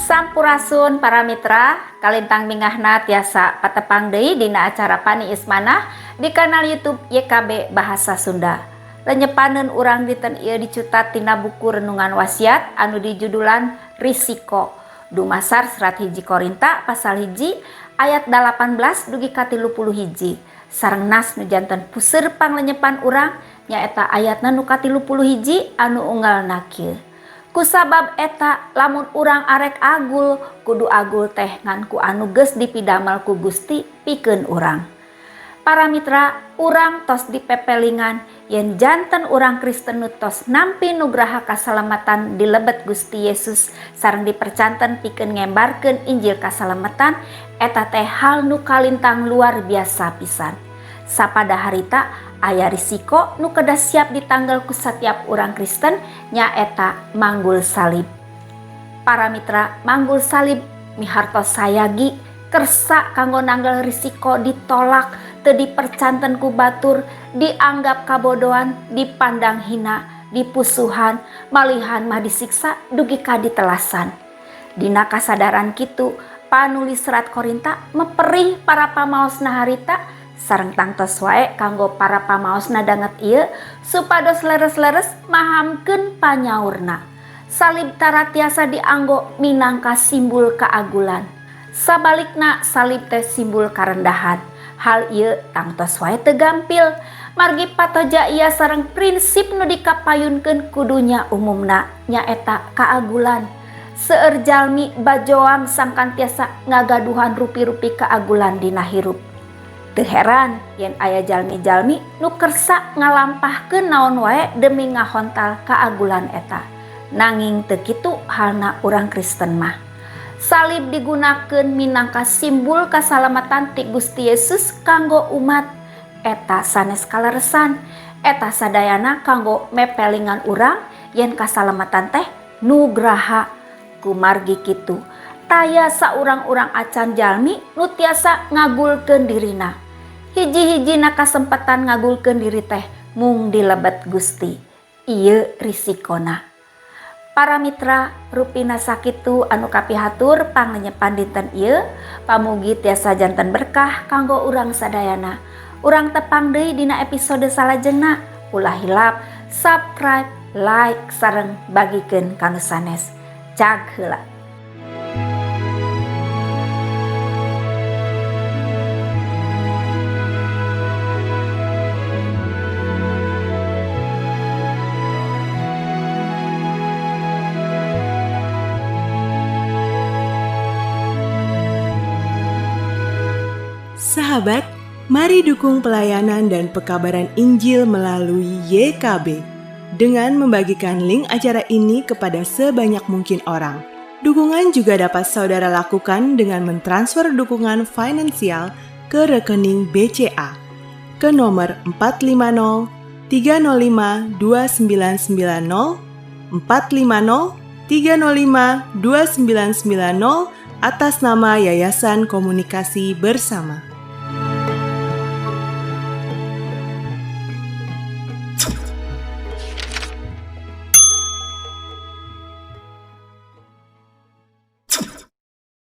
Sampurasun para mitra, kalintang mingahna tiasa patepang deui dina acara Pani Ismanah di kanal YouTube YKB Bahasa Sunda. Lenyepaneun urang dinten ieu dicutat tina buku renungan wasiat anu dijudulan Risiko. Dumasar serat 1 Korinta pasal 1 ayat 18 dugi ka 30 hiji. Sareng nas nu janten puseur panglenyepan urang nyaeta ayatna nu ka 30 hiji anu unggalna kieu. Kusabab eta lamun urang arek agul kudu agul teh ngan ku anu geus dipidamel ku Gusti pikeun urang. Para mitra, urang tos dipepelingan yen janten urang Kristen nu tos nampi nugraha kasalamatan di lebet Gusti Yesus sareng dipercanten pikeun ngembarkeun Injil kasalamatan eta teh hal nu kalintang luar biasa pisan. Sapada harita aya risiko nu kedah siap ditanggal ku setiap urang Kristen nyaeta manggul salib. Para mitra, manggul salib mihartos sayagi kersa kanggo nanggal risiko ditolak, teu dipercanten ku batur, dianggap kabodohan, dipandang hina, dipusuhan, malihan mah disiksa dugi ka ditelasan. Dina kasadaran kitu, panulis serat Korinta meperih para pamaosna harita sareng tangtos wae kanggo para pamaosna danget ieu supados leres-leres mahamkeun panyaurna. Salib tara tiasa dianggo minangka simbol keagulan. Sabalikna salib teh simbol karendahan. Hal ieu tangtos wae teu gampil. Margi patoja ieu sareng prinsip nu dikapayunkeun kudunya umumna nyaeta kaagulan. Seueur jalmi bajoang sangkan tiasa ngagaduhan rupi-rupi kaagulan dina hirup. Teu heran yen aya jalmi-jalmi nu kersa ngalampahkeun naon wae demi ngahontal kaagulan eta. Nanging teu kitu halna urang Kristen mah. Salib digunakeun minangka simbol kasalamatan ti Gusti Yesus kanggo umat. Eta sanes kaleresan, eta sadayana kanggo mepelingan urang yen kasalamatan teh nugraha. Kumargi kitu taya saurang-urang acan jalmi nu tiasa ngagulkeun dirina. Hiji-hijina kasempatan ngagulkeun diri teh mung dilebet Gusti. Ieu risikona. Para mitra, rupina sakitu anu kapihatur panglenyepan dinten ieu, pamugi tiasa janten berkah kanggo urang sadayana. Urang tepang deui dina episode salajengna. Ulah hilap, subscribe, like sareng bagikeun kanu sanes. Cag heula. Sahabat, mari dukung pelayanan dan pekabaran Injil melalui YKB dengan membagikan link acara ini kepada sebanyak mungkin orang. Dukungan juga dapat saudara lakukan dengan mentransfer dukungan finansial ke rekening BCA ke nomor 450 305 2990 450 305 2990 atas nama Yayasan Komunikasi Bersama.